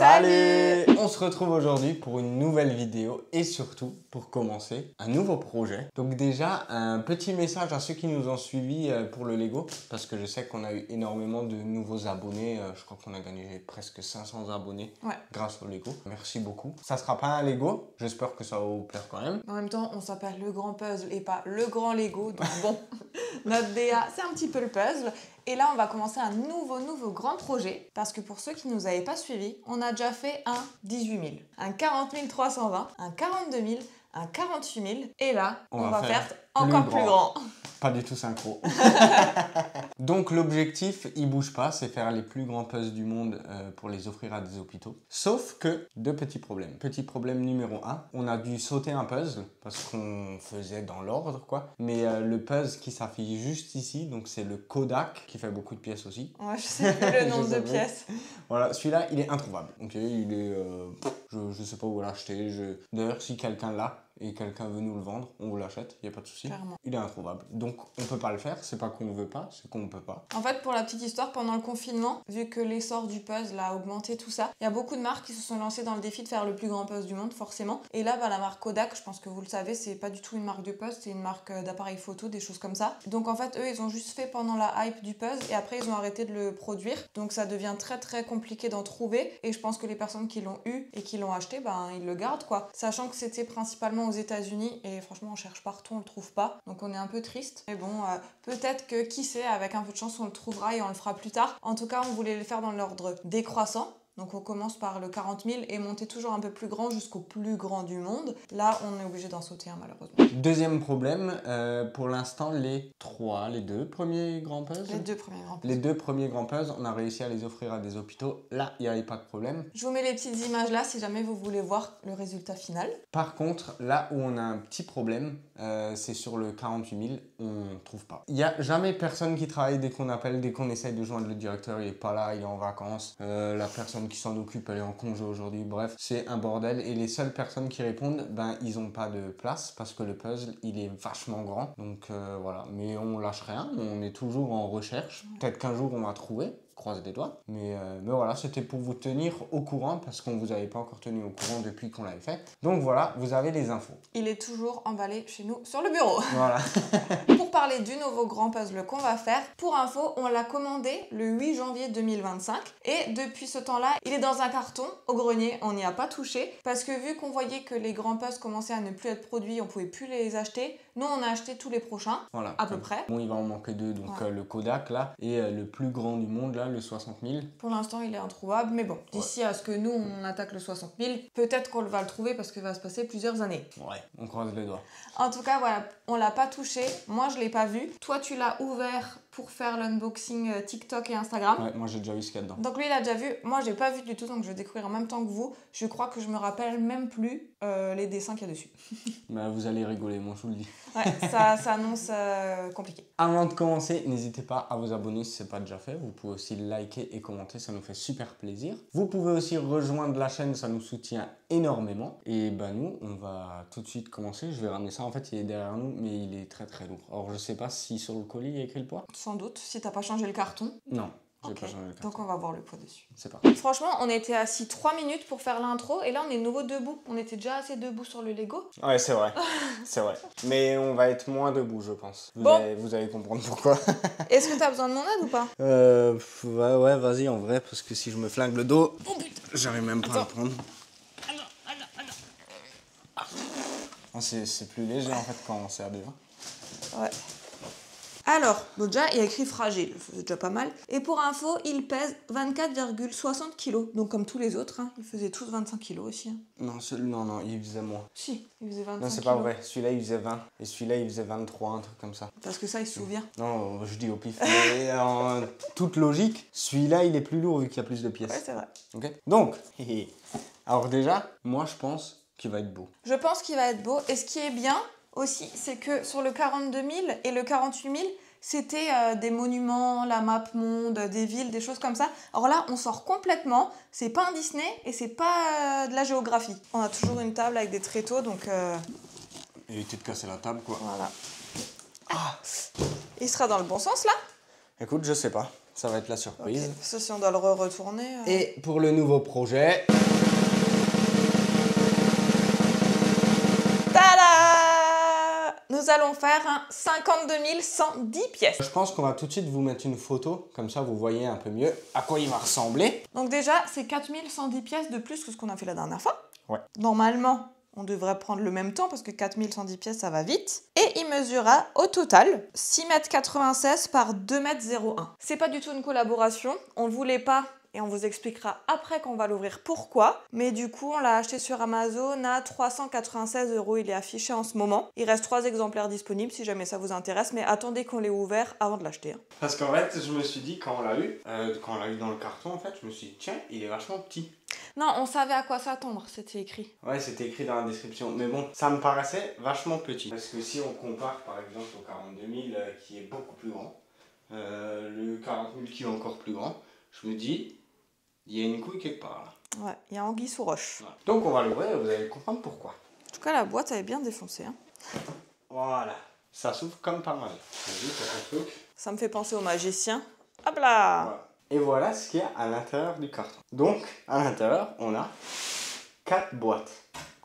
Salut! On se retrouve aujourd'hui pour une nouvelle vidéo et surtout pour commencer un nouveau projet. Donc déjà un petit message à ceux qui nous ont suivis pour le Lego parce que je sais qu'on a eu énormément de nouveaux abonnés. Je crois qu'on a gagné presque 500 abonnés grâce au Lego. Merci beaucoup. Ça sera pas un Lego, j'espère que ça va vous plaire quand même. En même temps, on s'appelle le grand puzzle et pas le grand Lego. Donc bon, notre DA, c'est un petit peu le puzzle. Et là, on va commencer un nouveau grand projet. Parce que pour ceux qui ne nous avaient pas suivis, on a déjà fait un 18 000, un 40 320, un 42 000, un 48 000. Et là, on va faire encore plus grand. Pas du tout synchro. Donc l'objectif, il bouge pas, c'est faire les plus grands puzzles du monde pour les offrir à des hôpitaux. Sauf que, deux petits problèmes. Petit problème numéro 1, on a dû sauter un puzzle parce qu'on faisait dans l'ordre quoi. Mais le puzzle qui s'affiche juste ici, donc c'est le Kodak qui fait beaucoup de pièces aussi. Ouais, je sais plus le nombre de pièces. Voilà, celui-là, il est introuvable. Ok, il est... je sais pas où l'acheter. D'ailleurs, si quelqu'un l'a, et quelqu'un veut nous le vendre, on vous l'achète, il n'y a pas de souci. Il est introuvable. Donc on peut pas le faire, c'est pas qu'on veut pas, c'est qu'on peut pas. En fait, pour la petite histoire, pendant le confinement, vu que l'essor du puzzle a augmenté tout ça, il y a beaucoup de marques qui se sont lancées dans le défi de faire le plus grand puzzle du monde, forcément. Et là, la marque Kodak, je pense que vous le savez, c'est pas du tout une marque de puzzle, c'est une marque d'appareils photo, des choses comme ça. Donc en fait, eux, ils ont juste fait pendant la hype du puzzle et après, ils ont arrêté de le produire. Donc ça devient très compliqué d'en trouver. Et je pense que les personnes qui l'ont eu et qui l'ont acheté, ils le gardent quoi. Sachant que c'était principalement aux États-Unis et franchement, on cherche partout, on le trouve pas. Donc on est un peu triste. Mais bon, peut-être que qui sait, avec un peu de chance, on le trouvera et on le fera plus tard. En tout cas, on voulait le faire dans l'ordre décroissant. Donc on commence par le 40 000 et monter toujours un peu plus grand jusqu'au plus grand du monde. Là, on est obligé d'en sauter un malheureusement. Deuxième problème, pour l'instant, les deux premiers grands puzzles. Les deux premiers grands puzzles, on a réussi à les offrir à des hôpitaux. Là, il n'y avait pas de problème. Je vous mets les petites images là si jamais vous voulez voir le résultat final. Par contre, là où on a un petit problème, c'est sur le 48 000, on ne trouve pas. Il n'y a jamais personne qui travaille dès qu'on appelle, dès qu'on essaye de joindre le directeur, il n'est pas là, il est en vacances. La personne qui s'en occupe, elle est en congé aujourd'hui. Bref, c'est un bordel. Et les seules personnes qui répondent, ils n'ont pas de place parce que le puzzle, il est vachement grand. Donc voilà, mais on lâche rien, on est toujours en recherche. Peut-être qu'un jour, on va trouver. Croise des doigts. Mais voilà, c'était pour vous tenir au courant parce qu'on vous avait pas encore tenu au courant depuis qu'on l'avait fait. Donc voilà, vous avez les infos. Il est toujours emballé chez nous sur le bureau. Voilà. Pour parler du nouveau grand puzzle qu'on va faire, pour info, on l'a commandé le 8 janvier 2025 et depuis ce temps-là, il est dans un carton au grenier, on n'y a pas touché parce que vu qu'on voyait que les grands puzzles commençaient à ne plus être produits, on pouvait plus les acheter. Nous, on a acheté tous les prochains, voilà, à peu près. Bon, il va en manquer deux, donc le Kodak là et le plus grand du monde là, le 60 000. Pour l'instant, il est introuvable, mais bon, d'ici à ce que nous, on attaque le 60 000, peut-être qu'on va le trouver parce qu'il va se passer plusieurs années. Ouais, on croise les doigts. En tout cas, voilà, on l'a pas touché. Moi, je l'ai pas vu. Toi, tu l'as ouvert pour faire l'unboxing TikTok et Instagram. Ouais, moi j'ai déjà vu ce qu'il y a dedans. Donc lui, il a déjà vu. Moi, j'ai pas vu du tout, donc je vais découvrir en même temps que vous. Je crois que je me rappelle même plus les dessins qu'il y a dessus. Vous allez rigoler, moi je vous le dis. Ouais, ça s'annonce compliqué. Avant de commencer, n'hésitez pas à vous abonner si ce n'est pas déjà fait. Vous pouvez aussi liker et commenter, ça nous fait super plaisir. Vous pouvez aussi rejoindre la chaîne, ça nous soutient énormément. Et nous, on va tout de suite commencer. Je vais ramener ça, en fait il est derrière nous, mais il est très lourd. Alors je sais pas si sur le colis il y a écrit le poids. Sans doute, si t'as pas changé le carton. Non. Pas changé le carton. Donc on va voir le poids dessus. C'est parti. Franchement, on était assis 3 minutes pour faire l'intro et là on est de nouveau debout. On était déjà assez debout sur le Lego. Ouais, c'est vrai. C'est vrai. Mais on va être moins debout, je pense. Vous allez comprendre pourquoi. Est-ce que t'as besoin de mon aide ou pas? Ouais, vas-y en vrai, parce que si je me flingue le dos, j'arrive même pas à le prendre. C'est plus léger en fait quand on sert déjà. Ouais. Alors, déjà, il y a écrit fragile, c'est déjà pas mal. Et pour info, il pèse 24,60 kg. Donc comme tous les autres, ils faisaient tous 25 kg aussi. Non, non, il faisait moins. Si, il faisait 25 kg. Non, c'est pas vrai. Celui-là, il faisait 20. Et celui-là, il faisait 23, un truc comme ça. Parce que ça, il se souvient. Non, je dis au pif. Mais en toute logique, celui-là, il est plus lourd vu qu'il y a plus de pièces. Ouais, c'est vrai. Ok. Donc, alors déjà, moi, je pense qu'il va être beau. Je pense qu'il va être beau. Et ce qui est bien aussi, c'est que sur le 42 000 et le 48 000, c'était des monuments, la map monde, des villes, des choses comme ça. Alors là, on sort complètement. C'est pas un Disney et c'est pas de la géographie. On a toujours une table avec des tréteaux, donc... Éviter de casser la table, quoi. Voilà. Ah. Il sera dans le bon sens, là? Écoute, je sais pas. Ça va être la surprise. Okay. Ça, si on doit le retourner. Et pour le nouveau projet... Tada! Nous allons faire un 52 110 pièces. Je pense qu'on va tout de suite vous mettre une photo, comme ça vous voyez un peu mieux à quoi il va ressembler. Donc déjà, c'est 4110 pièces de plus que ce qu'on a fait la dernière fois. Ouais. Normalement, on devrait prendre le même temps parce que 4110 pièces, ça va vite. Et il mesurera au total 6,96 m par 2,01 m. C'est pas du tout une collaboration. On ne voulait pas, et on vous expliquera après qu'on va l'ouvrir pourquoi. Mais du coup, on l'a acheté sur Amazon à 396 €. Il est affiché en ce moment. Il reste 3 exemplaires disponibles si jamais ça vous intéresse. Mais attendez qu'on l'ait ouvert avant de l'acheter. Parce qu'en fait, je me suis dit, quand on l'a eu dans le carton, en fait, je me suis dit, tiens, il est vachement petit. Non, on savait à quoi s'attendre, c'était écrit. Ouais, c'était écrit dans la description. Mais bon, ça me paraissait vachement petit. Parce que si on compare, par exemple, au 42 000 qui est beaucoup plus grand, le 40 000 qui est encore plus grand, je me dis, il y a une couille quelque part là. Ouais, il y a anguille sous roche. Ouais. Donc on va l'ouvrir et vous allez comprendre pourquoi. En tout cas, la boîte, elle est bien défoncée. Hein. Voilà. Ça s'ouvre comme pas mal. Vas-y, t'as ton truc. Ça me fait penser au magicien. Hop là! Voilà. Et voilà ce qu'il y a à l'intérieur du carton. Donc, à l'intérieur, on a 4 boîtes.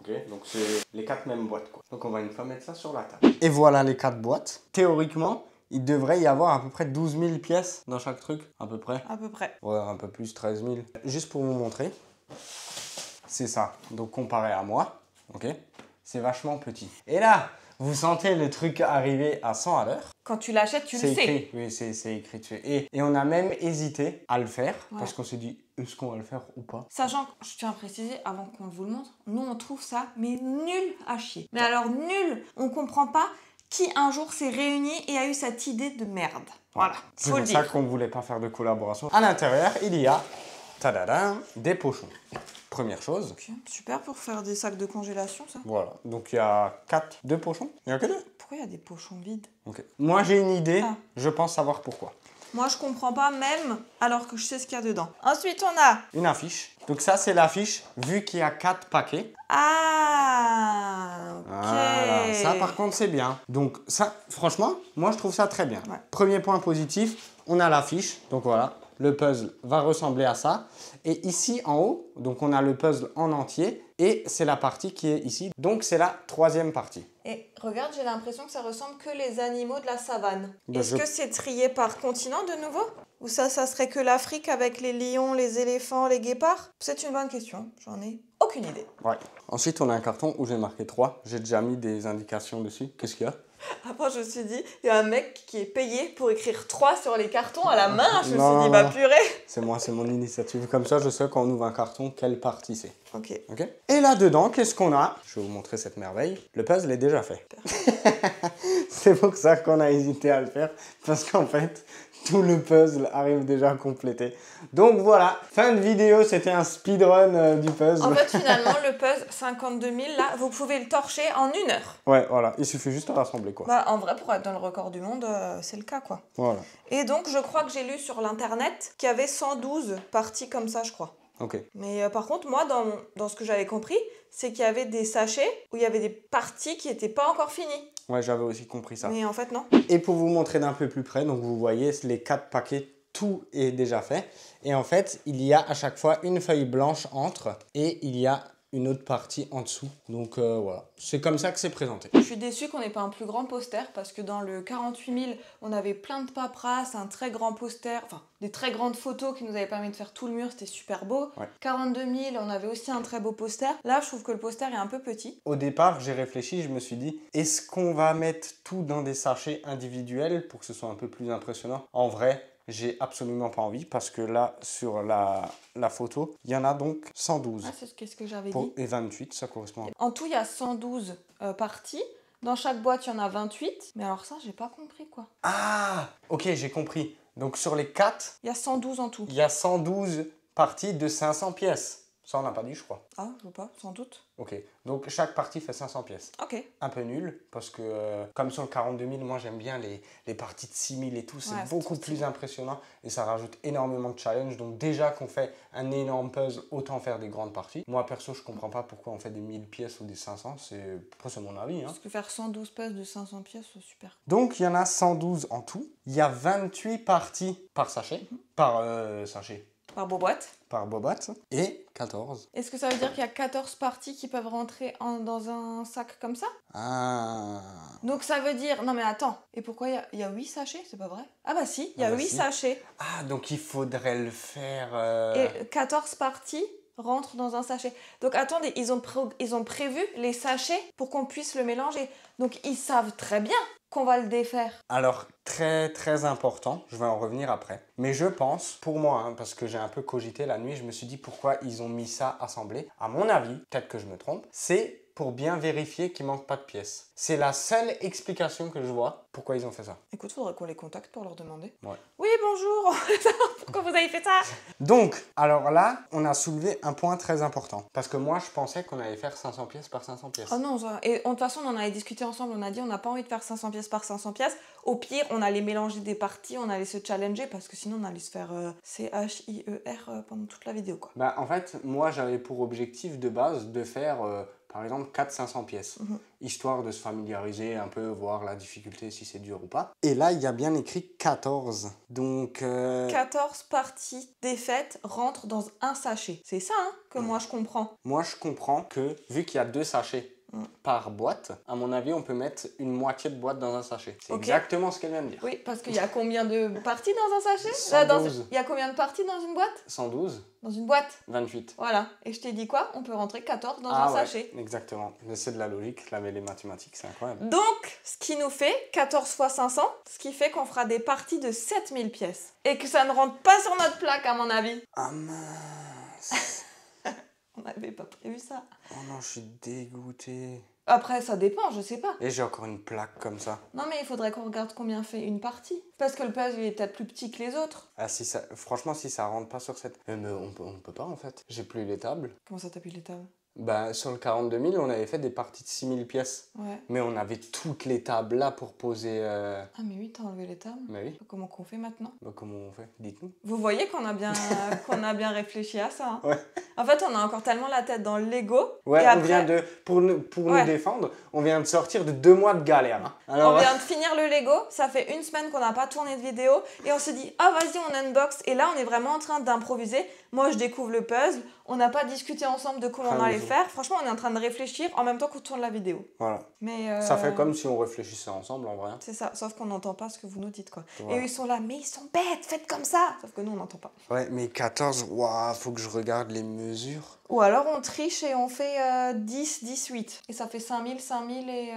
Okay, donc c'est les 4 mêmes boîtes, quoi. Donc on va une fois mettre ça sur la table. Et voilà les 4 boîtes. Théoriquement, il devrait y avoir à peu près 12 000 pièces dans chaque truc, à peu près. À peu près. Ouais, un peu plus, 13 000. Juste pour vous montrer, c'est ça. Donc comparé à moi, ok, c'est vachement petit. Et là, vous sentez le truc arriver à 100 à l'heure. Quand tu l'achètes, tu le sais. Écrit. Oui, c'est écrit dessus. Et on a même hésité à le faire, Ouais. parce qu'on s'est dit, est-ce qu'on va le faire ou pas? Sachant que, je tiens à préciser, avant qu'on vous le montre, nous on trouve ça, mais nul à chier. Mais alors nul, on comprend pas qui un jour s'est réuni et a eu cette idée de merde. Voilà, C'est faut le pour ça dire. qu'on ne voulait pas faire de collaboration. À l'intérieur, il y a tadadam, des pochons. Première chose. Ok, super pour faire des sacs de congélation, ça. Voilà. Donc il y a 2 pochons. Il n'y en a que 2. Pourquoi il y a des pochons vides? Ok. Moi j'ai une idée. Ah. Je pense savoir pourquoi. Moi, je comprends pas même alors que je sais ce qu'il y a dedans. Ensuite, on a... Une affiche. Donc ça c'est l'affiche vu qu'il y a 4 paquets. Ah, ok. Voilà. Ça par contre c'est bien. Donc ça, franchement, moi je trouve ça très bien. Ouais. Premier point positif, on a l'affiche. Donc voilà. Le puzzle va ressembler à ça. Et ici en haut, donc on a le puzzle en entier et c'est la partie qui est ici. Donc c'est la 3e partie. Et regarde, j'ai l'impression que ça ressemble que les animaux de la savane. Ben, Est-ce que c'est trié par continent de nouveau? Ou ça serait que l'Afrique avec les lions, les éléphants, les guépards? C'est une bonne question, j'en ai aucune idée. Ouais. Ensuite on a un carton où j'ai marqué 3. J'ai déjà mis des indications dessus. Qu'est-ce qu'il y a? Après, je me suis dit, il y a un mec qui est payé pour écrire 3 sur les cartons à la main. Je me Non, suis dit, non, bah non. purée. C'est moi, c'est mon initiative. Comme ça je sais quand on ouvre un carton quelle partie c'est. Ok. Ok. Et là-dedans, qu'est-ce qu'on a? Je vais vous montrer cette merveille. Le puzzle est déjà fait. C'est pour ça qu'on a hésité à le faire. Parce qu'en fait, tout le puzzle arrive déjà complété. Donc voilà, fin de vidéo, c'était un speedrun du puzzle. En fait, finalement, le puzzle 52 000, là, vous pouvez le torcher en 1 heure. Ouais, voilà, il suffit juste de rassembler quoi. Bah, en vrai, pour être dans le record du monde, c'est le cas, quoi. Voilà, Et donc, je crois que j'ai lu sur l'internet qu'il y avait 112 parties comme ça, je crois. ok. Mais par contre, moi, dans ce que j'avais compris, c'est qu'il y avait des sachets où il y avait des parties qui n'étaient pas encore finies. Ouais, j'avais aussi compris ça. Mais en fait, non. Et pour vous montrer d'un peu plus près, donc vous voyez les 4 paquets, tout est déjà fait. Et en fait, il y a à chaque fois une feuille blanche entre et il y a une autre partie en dessous. Donc voilà, c'est comme ça que c'est présenté. Je suis déçue qu'on n'ait pas un plus grand poster parce que dans le 48 000, on avait plein de paperasse, un très grand poster, enfin des très grandes photos qui nous avaient permis de faire tout le mur, c'était super beau. Ouais. 42 000, on avait aussi un très beau poster. Là, je trouve que le poster est un peu petit. Au départ, j'ai réfléchi, je me suis dit, est-ce qu'on va mettre tout dans des sachets individuels pour que ce soit un peu plus impressionnant? En vrai, j'ai absolument pas envie parce que là, sur la photo, il y en a donc 112. Ah, c'est ce que j'avais dit. Et 28, ça correspond. En tout, il y a 112 parties. Dans chaque boîte, il y en a 28. Mais alors ça, j'ai pas compris quoi. Ah, ok, j'ai compris. Donc sur les 4, Il y a 112 en tout. il y a 112 parties de 500 pièces. Ça, on n'a pas dit, je crois. Ah, je vois pas, sans doute. Ok, donc chaque partie fait 500 pièces. Ok. Un peu nul, parce que comme sur le 42 000, moi j'aime bien les parties de 6 000 et tout, c'est Ouais, c'est beaucoup trop plus impressionnant et ça rajoute énormément de challenge. Donc déjà qu'on fait un énorme puzzle, autant faire des grandes parties. Moi perso, je comprends pas pourquoi on fait des 1000 pièces ou des 500, après c'est mon avis. Hein. Parce que faire 112 puzzles de 500 pièces, c'est super. Donc il y en a 112 en tout, il y a 28 parties par sachet. Par sachet. Par boîte. Par boîte. Et 14. Est-ce que ça veut dire qu'il y a 14 parties qui peuvent rentrer dans un sac comme ça? Ah. Donc ça veut dire... Non mais attends, et pourquoi il y a 8 sachets? C'est pas vrai? Ah bah si, il y a 8 si. sachets. Ah, donc il faudrait le faire... Et 14 parties rentrent dans un sachet. Donc attendez, ils ont prévu les sachets pour qu'on puisse le mélanger. Donc ils savent très bien qu'on va le défaire. Alors, très très important, je vais en revenir après. Mais je pense, pour moi, hein, parce que j'ai un peu cogité la nuit, je me suis dit pourquoi ils ont mis ça assemblé. À mon avis, peut-être que je me trompe, c'est pour bien vérifier qu'il manque pas de pièces. C'est la seule explication que je vois pourquoi ils ont fait ça. Écoute, faudrait qu'on les contacte pour leur demander. Ouais. Oui, bonjour. Pourquoi vous avez fait ça? Donc, alors là, on a soulevé un point très important. Parce que moi, je pensais qu'on allait faire 500 pièces par 500 pièces. Ah non, ça... Et de toute façon, on en avait discuté ensemble. On a dit on n'a pas envie de faire 500 pièces par 500 pièces. Au pire, on allait mélanger des parties, on allait se challenger parce que sinon, on allait se faire CHIER pendant toute la vidéo, quoi. Bah, en fait, moi, j'avais pour objectif de base de faire... par exemple 400-500 pièces, histoire de se familiariser un peu, voir la difficulté si c'est dur ou pas. Et là, il y a bien écrit 14. Donc... 14 parties défaites rentrent dans un sachet. C'est ça hein, que moi je comprends. Moi, je comprends que, vu qu'il y a 2 sachets par boîte, à mon avis, on peut mettre une moitié de boîte dans un sachet. C'est exactement ce qu'elle vient de dire. Oui, parce qu'il y a combien de parties dans un sachet? 112. Il y a combien de parties dans une boîte? 112. Dans une boîte? 28. Voilà. Et je t'ai dit quoi? On peut rentrer 14 dans un sachet. Exactement. Mais c'est de la logique, là, mais les mathématiques, c'est incroyable. Donc, ce qui nous fait 14 fois 500, ce qui fait qu'on fera des parties de 7000 pièces. Et que ça ne rentre pas sur notre plaque, à mon avis. Ah mince. On n'avait pas prévu ça. Oh non, je suis dégoûté. Après, ça dépend, je sais pas. Et j'ai encore une plaque comme ça. Non, mais il faudrait qu'on regarde combien fait une partie. Parce que le puzzle, il est peut-être plus petit que les autres. Ah, si ça... Franchement, si ça rentre pas sur cette... Mais on peut pas, en fait. J'ai plus les tables. Comment ça, t'as plus les tables? Bah, sur le 42 000, on avait fait des parties de 6000 pièces. Ouais. Mais on avait toutes les tables là pour poser... Ah, mais oui, t'as enlevé les tables. Bah oui. Comment qu'on fait maintenant? Bah, comment on fait? Dites-nous. Vous voyez qu'on a bien, qu'on a bien réfléchi à ça. Hein. Ouais. En fait, on a encore tellement la tête dans le Lego. Ouais, et on après, vient de... Pour nous défendre, on vient de sortir de 2 mois de galère. Hein. Alors, on vient de finir le Lego. Ça fait une semaine qu'on n'a pas tourné de vidéo. Et on s'est dit, ah, vas-y, on unbox. Et là, on est vraiment en train d'improviser. Moi, je découvre le puzzle. On n'a pas discuté ensemble de comment on allait faire. Franchement, on est en train de réfléchir en même temps qu'on tourne la vidéo. Voilà. Mais ça fait comme si on réfléchissait ensemble, en vrai. C'est ça, sauf qu'on n'entend pas ce que vous nous dites, quoi. Voilà. Et eux, ils sont là, mais ils sont bêtes, faites comme ça. Sauf que nous, on n'entend pas. Ouais, mais 14, waouh, faut que je regarde les mesures. Ou alors, on triche et on fait 10, 18. Et ça fait 5000, 5000 et...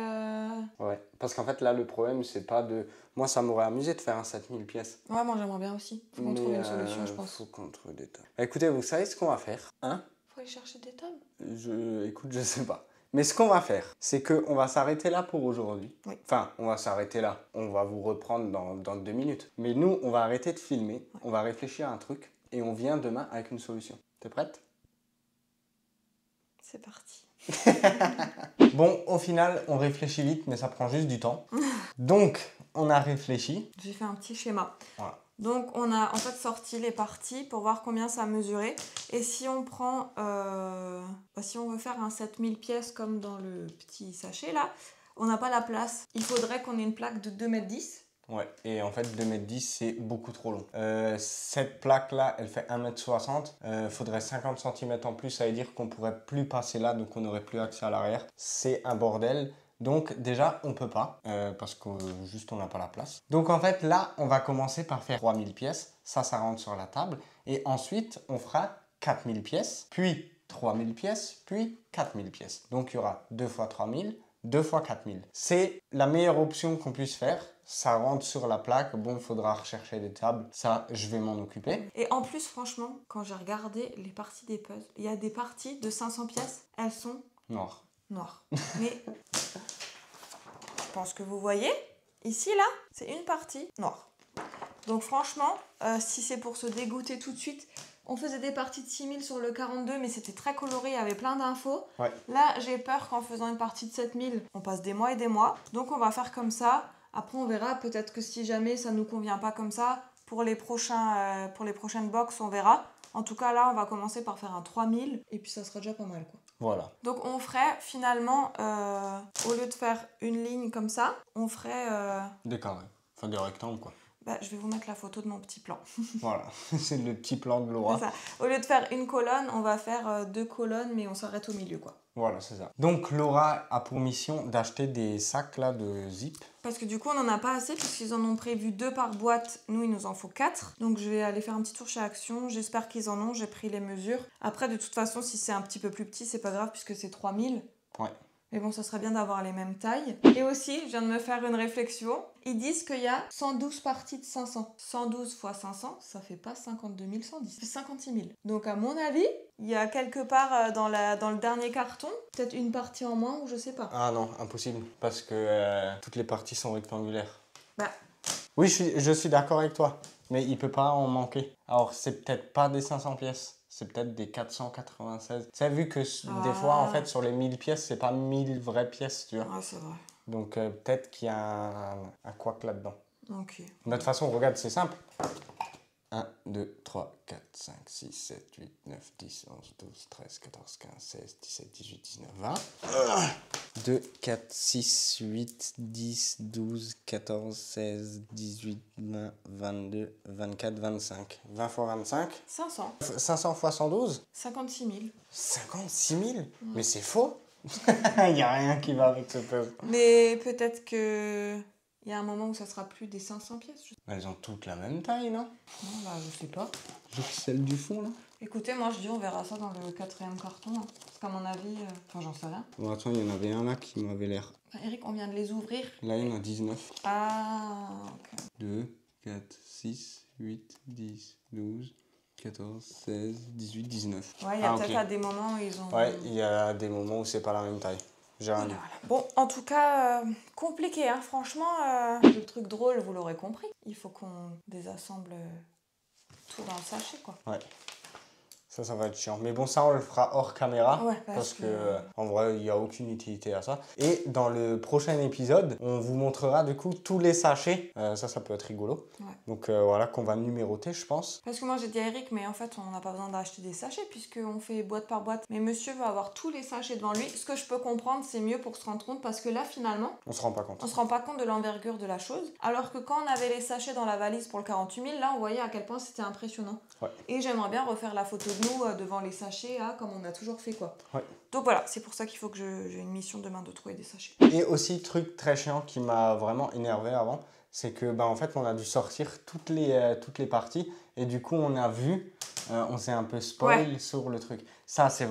Ouais, parce qu'en fait, là, le problème, c'est pas de... Moi, ça m'aurait amusé de faire un 7000 pièces. Ouais, moi, j'aimerais bien aussi. Faut qu'on trouve une solution, je pense. Faut qu'on trouve des tables. Écoutez, vous savez ce qu'on va faire, hein? Faut aller chercher des tables. Écoute, je sais pas. Mais ce qu'on va faire, c'est qu'on va s'arrêter là pour aujourd'hui. Oui. Enfin, on va s'arrêter là. On va vous reprendre dans 2 minutes. Mais nous, on va arrêter de filmer. Ouais. On va réfléchir à un truc. Et on vient demain avec une solution. T'es prête? C'est parti. Bon, au final, on réfléchit vite, mais ça prend juste du temps. Donc, on a réfléchi. J'ai fait un petit schéma. Voilà. Donc, on a en fait sorti les parties pour voir combien ça mesurait. Et si on prend... si on veut faire un 7000 pièces comme dans le petit sachet, là, on n'a pas la place. Il faudrait qu'on ait une plaque de 2,10 m. Ouais, et en fait 2,10 m c'est beaucoup trop long. Cette plaque là, elle fait 1,60 m. Faudrait 50 cm en plus, ça veut dire qu'on pourrait plus passer là, donc on n'aurait plus accès à l'arrière. C'est un bordel. Donc déjà on peut pas, parce que juste on n'a pas la place. Donc en fait là, on va commencer par faire 3000 pièces. Ça rentre sur la table. Et ensuite on fera 4000 pièces, puis 3000 pièces, puis 4000 pièces. Donc il y aura 2 fois 3000, 2 fois 4000. C'est la meilleure option qu'on puisse faire. Ça rentre sur la plaque. Bon, il faudra rechercher des tables. Ça, je vais m'en occuper. Et en plus, franchement, quand j'ai regardé les parties des puzzles, il y a des parties de 500 pièces, elles sont noires. Mais je pense que vous voyez, ici, là, c'est une partie noire. Donc franchement, si c'est pour se dégoûter tout de suite, on faisait des parties de 6000 sur le 42, mais c'était très coloré, il y avait plein d'infos. Ouais. Là, j'ai peur qu'en faisant une partie de 7000, on passe des mois et des mois. Donc on va faire comme ça. Après, on verra. Peut-être que si jamais ça ne nous convient pas comme ça, pour les prochaines box, on verra. En tout cas, là, on va commencer par faire un 3000 et puis ça sera déjà pas mal, quoi. Voilà. Donc on ferait finalement, au lieu de faire une ligne comme ça, on ferait... Des carrés. Enfin, des rectangles, quoi. Je vais vous mettre la photo de mon petit plan. Voilà, c'est le petit plan de Laura. C'est ça. Au lieu de faire une colonne, on va faire 2 colonnes, mais on s'arrête au milieu, quoi. Voilà, c'est ça. Donc Laura a pour mission d'acheter des sacs là de zip. Parce que du coup, on n'en a pas assez, puisqu'ils en ont prévu 2 par boîte. Nous, il nous en faut 4. Donc, je vais aller faire un petit tour chez Action. J'espère qu'ils en ont. J'ai pris les mesures. Après, de toute façon, si c'est un petit peu plus petit, c'est pas grave, puisque c'est 3000. Ouais. Mais bon, ça serait bien d'avoir les mêmes tailles. Et aussi, je viens de me faire une réflexion. Ils disent qu'il y a 112 parties de 500. 112 fois 500, ça fait pas 52 110. Ça fait 56 000. Donc, à mon avis, il y a quelque part dans le dernier carton, peut-être une partie en moins ou je sais pas. Ah non, impossible. Parce que toutes les parties sont rectangulaires. Bah, Oui, je suis d'accord avec toi. Mais il peut pas en manquer. Alors, c'est peut-être pas des 500 pièces. C'est peut-être des 496. Tu sais, vu que des fois, en fait, sur les 1000 pièces, c'est pas 1000 vraies pièces, tu vois. ouais, c'est vrai. Donc, peut-être qu'il y a un couac là-dedans. Ok. De toute façon, regarde, c'est simple. 1, 2, 3, 4, 5, 6, 7, 8, 9, 10, 11, 12, 13, 14, 15, 16, 17, 18, 19, 20. 2, 4, 6, 8, 10, 12, 14, 16, 18, 20, 22, 24, 25. 20 fois 25. 500. 500 fois 112. 56 000. 56 000. Mais c'est faux. Il n'y a rien qui va avec ce puzzle. Mais peut-être que... Il y a un moment où ça sera plus des 500 pièces. Elles ont toutes la même taille, non? Non, bah, je sais pas. Celle du fond, là. Écoutez, moi je dis on verra ça dans le 4e carton. Hein. Parce qu'à mon avis, enfin j'en sais rien. Bon, attends, il y en avait un là qui m'avait l'air. Enfin, Eric, on vient de les ouvrir. Là, il y en a 19. Ah, ok. 2, 4, 6, 8, 10, 12, 14, 16, 18, 19. Ouais, il y a peut-être ok. à des moments où ils ont... Ouais, il y a des moments où c'est pas la même taille. J'ai rien dit. Voilà. Bon, en tout cas, compliqué, hein. Franchement, le truc drôle, vous l'aurez compris. Il faut qu'on désassemble tout dans le sachet, quoi. Ouais. Ça va être chiant. Mais bon, ça, on le fera hors caméra. Ouais, parce que, en vrai, il n'y a aucune utilité à ça. Et dans le prochain épisode, on vous montrera du coup tous les sachets. Ça peut être rigolo. Ouais. Donc voilà, qu'on va numéroter, je pense. Parce que moi j'ai dit à Eric, mais en fait on n'a pas besoin d'acheter des sachets puisqu'on fait boîte par boîte. Mais monsieur veut avoir tous les sachets devant lui. Ce que je peux comprendre, c'est mieux pour se rendre compte parce que là finalement, On se rend pas compte. on se rend pas compte de l'envergure de la chose. Alors que quand on avait les sachets dans la valise pour le 48 000, là on voyait à quel point c'était impressionnant. Ouais. Et j'aimerais bien refaire la photo de nous devant les sachets, comme on a toujours fait, quoi. Ouais. Donc voilà, c'est pour ça qu'il faut que j'ai une mission demain de trouver des sachets. Et aussi, truc très chiant qui m'a vraiment énervé avant, c'est que en fait, on a dû sortir toutes les parties et du coup, on a vu, on s'est un peu spoil sur le truc. Ça, c'est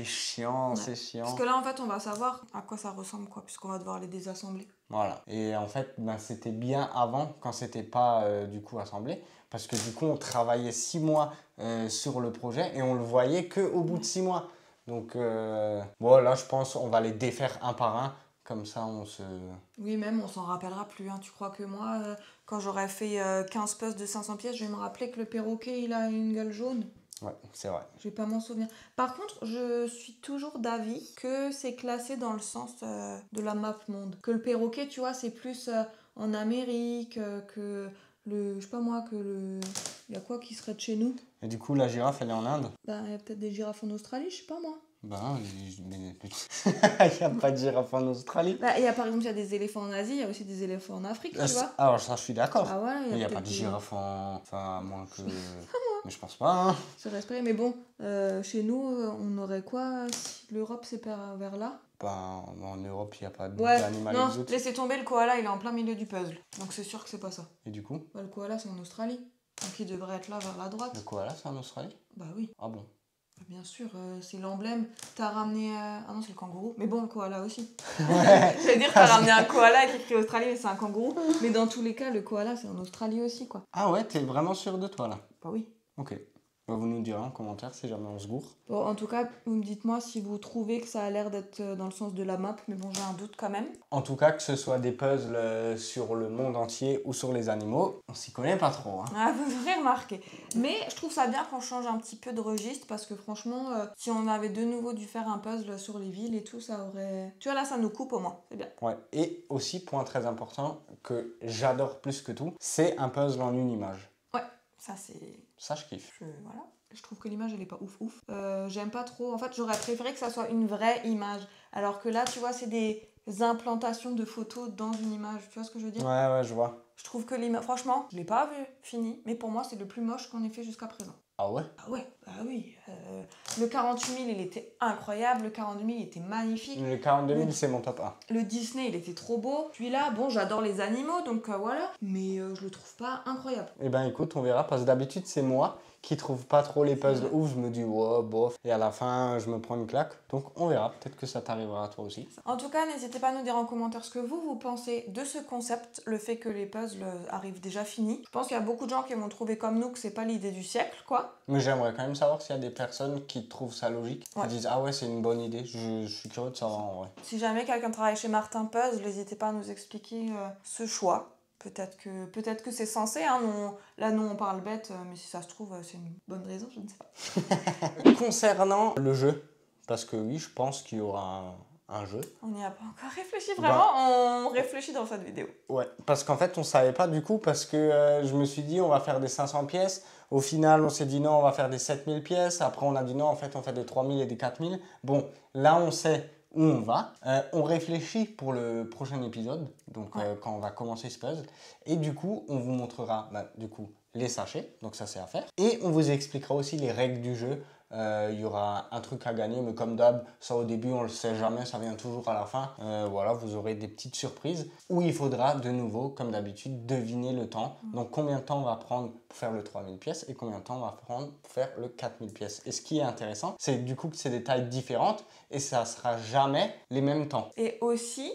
chiant, Ouais. c'est chiant. Parce que là, en fait, on va savoir à quoi ça ressemble, quoi, puisqu'on va devoir les désassembler. Voilà. Et en fait, c'était bien avant, quand c'était pas du coup assemblé, parce que du coup, on travaillait 6 mois sur le projet et on le voyait qu'au bout de 6 mois. Donc, bon, là, je pense on va les défaire un par un. Comme ça, on se... Oui, même, on s'en rappellera plus. Hein. Tu crois que moi, quand j'aurais fait 15 puzzles de 500 pièces, je vais me rappeler que le perroquet, il a une gueule jaune? Ouais, c'est vrai. Je vais pas m'en souvenir. Par contre, je suis toujours d'avis que c'est classé dans le sens de la map monde. Que le perroquet, tu vois, c'est plus en Amérique, que le... Je sais pas moi, que le... Il y a quoi qui serait de chez nous? Et du coup, la girafe, elle est en Inde? Bah, il y a peut-être des girafes en Australie, je sais pas moi. Ben, il n'y a pas de girafe en Australie. Bah, il y a par exemple, il y a des éléphants en Asie, il y a aussi des éléphants en Afrique, tu vois. Alors, ça, je suis d'accord. Ah ouais, Mais il n'y a peut-être pas de des- girafe en... Enfin, à moins que... Mais je pense pas, hein. C'est respiré, mais bon, chez nous, on aurait quoi si l'Europe c'est vers là? Ben, en Europe, il n'y a pas Ouais, d'animal non, exotique. laissez tomber, le koala, il est en plein milieu du puzzle. Donc c'est sûr que c'est pas ça. Et du coup, Bah, le koala, c'est en Australie. Donc il devrait être là, vers la droite. le koala, c'est en Australie? Bah oui, Ah bon? bah, bien sûr, c'est l'emblème. T'as ramené... Ah non, c'est le kangourou. Mais bon, le koala aussi. Ouais. J'allais dire, t'as ramené un koala avec écrit Australie, mais c'est un kangourou. Mais dans tous les cas, le koala, c'est en Australie aussi, quoi. Ah ouais, t'es vraiment sûr de toi, là? Bah oui. Ok. Bah, vous nous direz en commentaire si jamais on se gourre. Bon, en tout cas, vous me dites-moi si vous trouvez que ça a l'air d'être dans le sens de la map, mais bon, j'ai un doute quand même. En tout cas, que ce soit des puzzles sur le monde entier ou sur les animaux, on s'y connaît pas trop, hein. Ah, vous aurez remarqué. Mais je trouve ça bien qu'on change un petit peu de registre parce que franchement, si on avait de nouveau dû faire un puzzle sur les villes et tout, ça aurait... Tu vois, là, ça nous coupe au moins. C'est bien. Ouais. Et aussi, point très important, que j'adore plus que tout, c'est un puzzle en une image. Ouais, ça c'est... Ça, je kiffe. Voilà. Je trouve que l'image, elle est pas ouf. J'aime pas trop. En fait, j'aurais préféré que ça soit une vraie image. Alors que là, tu vois, c'est des implantations de photos dans une image. Tu vois ce que je veux dire? Ouais, je vois. Je trouve que l'image, franchement, je l'ai pas vu fini, mais pour moi, c'est le plus moche qu'on ait fait jusqu'à présent. Ah ouais? Ah ouais, bah oui. Le 48 000, il était incroyable. Le 42 000, il était magnifique. Le 42 000, c'est mon top 1. Le Disney, il était trop beau. Celui-là, bon, j'adore les animaux, donc voilà. Mais je le trouve pas incroyable. Eh ben écoute, on verra, parce que d'habitude, c'est moi qui trouve pas trop les puzzles ouf. Je me dis, ouais, bof. Et à la fin, je me prends une claque. Donc on verra, peut-être que ça t'arrivera à toi aussi. En tout cas, n'hésitez pas à nous dire en commentaire ce que vous pensez de ce concept, le fait que les puzzles arrivent déjà finis. Je pense qu'il y a beaucoup de gens qui vont trouver comme nous que c'est pas l'idée du siècle, quoi. Mais j'aimerais quand même savoir s'il y a des personnes qui trouvent ça logique, qui disent, ah ouais, c'est une bonne idée. Je suis curieux de savoir en vrai. Si jamais quelqu'un travaille chez Martin Puzzle, n'hésitez pas à nous expliquer ce choix. Peut-être que c'est censé, hein, là nous on parle bête, mais si ça se trouve c'est une bonne raison, je ne sais pas. Concernant le jeu, parce que oui, je pense qu'il y aura un jeu. On n'y a pas encore réfléchi vraiment, on réfléchit dans cette vidéo. Ouais, parce qu'en fait on savait pas du coup, parce que je me suis dit on va faire des 500 pièces. Au final on s'est dit non, on va faire des 7000 pièces. Après on a dit non, en fait on fait des 3000 et des 4000. Bon, là on sait où on va. On réfléchit pour le prochain épisode, donc quand on va commencer ce puzzle. Et du coup, on vous montrera les sachets, donc ça c'est à faire. Et on vous expliquera aussi les règles du jeu. Il y aura un truc à gagner, mais comme d'hab, ça au début on le sait jamais, ça vient toujours à la fin. Voilà, vous aurez des petites surprises où il faudra de nouveau, comme d'habitude, deviner le temps. Donc combien de temps on va prendre pour faire le 3000 pièces et combien de temps on va prendre pour faire le 4000 pièces. Et ce qui est intéressant, c'est du coup que c'est des tailles différentes et ça sera jamais les mêmes temps. Et aussi,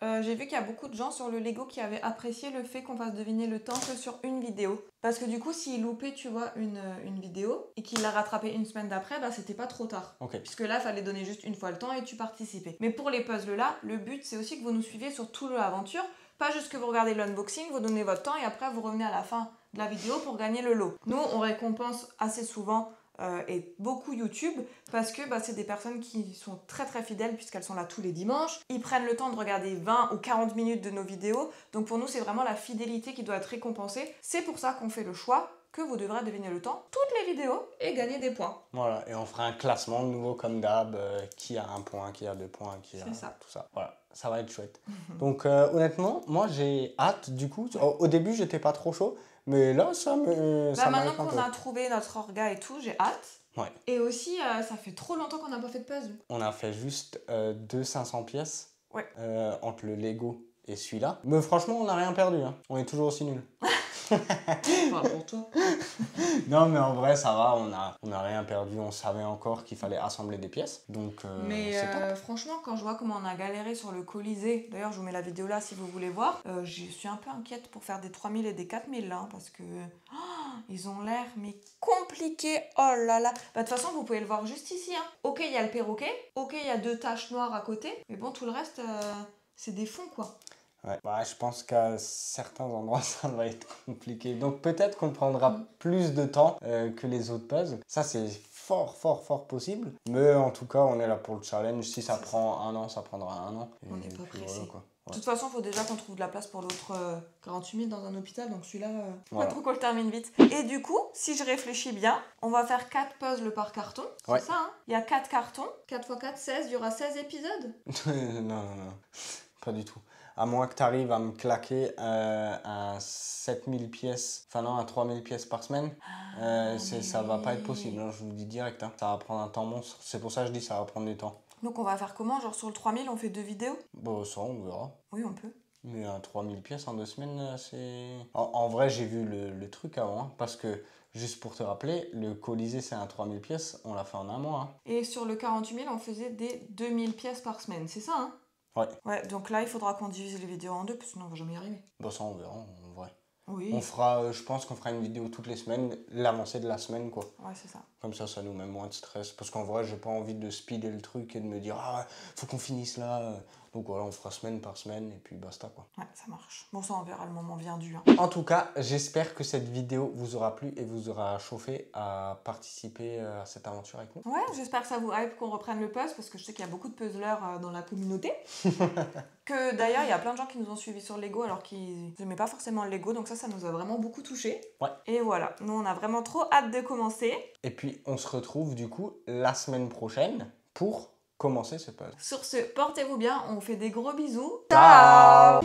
j'ai vu qu'il y a beaucoup de gens sur le Lego qui avaient apprécié le fait qu'on fasse deviner le temps que sur une vidéo. Parce que du coup, s'il loupait, tu vois, une vidéo et qu'il l'a rattrapée une semaine d'après, bah c'était pas trop tard. Okay. Puisque là, il fallait donner juste une fois le temps et tu participais. Mais pour les puzzles là, le but c'est aussi que vous nous suiviez sur toute l'aventure. Pas juste que vous regardez l'unboxing, vous donnez votre temps et après vous revenez à la fin de la vidéo pour gagner le lot. Nous, on récompense assez souvent et beaucoup YouTube parce que c'est des personnes qui sont très très fidèles puisqu'elles sont là tous les dimanches. Ils prennent le temps de regarder 20 ou 40 minutes de nos vidéos. Donc pour nous, c'est vraiment la fidélité qui doit être récompensée. C'est pour ça qu'on fait le choix que vous devrez deviner le temps, toutes les vidéos et gagner des points. Voilà, et on fera un classement de nouveau comme d'hab, qui a 1 point, qui a 2 points, qui a tout ça. Voilà, ça va être chouette. Donc honnêtement, moi j'ai hâte du coup. Au début, j'étais pas trop chaud. Mais là, ça maintenant qu'on a trouvé notre orga et tout, j'ai hâte. Ouais. Et aussi, ça fait trop longtemps qu'on n'a pas fait de puzzle. On a fait juste 2 500 pièces entre le Lego et celui-là. Mais franchement, on n'a rien perdu. Hein. On est toujours aussi nuls. Pas pour toi. Non, mais en vrai, ça va. On a rien perdu. On savait encore qu'il fallait assembler des pièces. Donc, mais franchement, quand je vois comment on a galéré sur le Colisée, d'ailleurs, je vous mets la vidéo là si vous voulez voir, je suis un peu inquiète pour faire des 3000 et des 4000 là, parce que ils ont l'air mais compliqués. Oh là là. De toute façon, vous pouvez le voir juste ici. Hein. Ok, il y a le perroquet. Ok, il y a 2 taches noires à côté. Mais bon, tout le reste, c'est des fonds quoi. Ouais. Je pense qu'à certains endroits, ça va être compliqué. Donc peut-être qu'on prendra plus de temps que les autres puzzles. Ça, c'est fort possible. Mais en tout cas, on est là pour le challenge. Si ça prend 1 an, ça prendra 1 an. On n'est pas pressé. Voilà, quoi. De toute façon, il faut déjà qu'on trouve de la place pour l'autre 48 000 dans un hôpital. Donc celui-là, pas trop qu'on le termine vite. Et du coup, si je réfléchis bien, on va faire 4 puzzles par carton. C'est ça, hein. Il y a 4 cartons. 4 x 4, 16. Il y aura 16 épisodes. Non. Pas du tout. À moins que tu arrives à me claquer un 7000 pièces, enfin non, un 3000 pièces par semaine, ça va pas être possible, hein, je vous le dis direct. Hein. Ça va prendre un temps monstre. C'est pour ça que je dis ça va prendre du temps. Donc on va faire comment? Genre sur le 3000, on fait 2 vidéos? Bon, ça, on verra. Oui, on peut. Mais un 3000 pièces en 2 semaines, c'est... En vrai, j'ai vu le truc avant, hein, parce que, juste pour te rappeler, le Colisée, c'est un 3000 pièces, on l'a fait en 1 mois. Hein. Et sur le 48 000, on faisait des 2000 pièces par semaine, c'est ça, hein? Ouais, donc là, il faudra qu'on divise les vidéos en 2, parce que sinon on va jamais y arriver. Bon, ça, on verra, en vrai. Oui. On fera, je pense qu'on fera une vidéo toutes les semaines, l'avancée de la semaine, quoi. Ouais, c'est ça. Comme ça nous met moins de stress. Parce qu'en vrai, j'ai pas envie de speeder le truc et de me dire, faut qu'on finisse là. Donc voilà, on fera semaine par semaine et puis basta, quoi. Ouais, ça marche. Bon, ça, on verra le moment viendru. Hein. En tout cas, j'espère que cette vidéo vous aura plu et vous aura chauffé à participer à cette aventure avec nous. Ouais, j'espère que ça vous hype qu'on reprenne le puzzle, parce que je sais qu'il y a beaucoup de puzzlers dans la communauté. Que d'ailleurs, il y a plein de gens qui nous ont suivis sur Lego alors qu'ils n'aimaient pas forcément le Lego. Donc ça nous a vraiment beaucoup touchés. Ouais. Et voilà, nous, on a vraiment trop hâte de commencer. Et puis, on se retrouve du coup la semaine prochaine pour commencer ce puzzle. Sur ce, portez-vous bien, on vous fait des gros bisous. Ciao.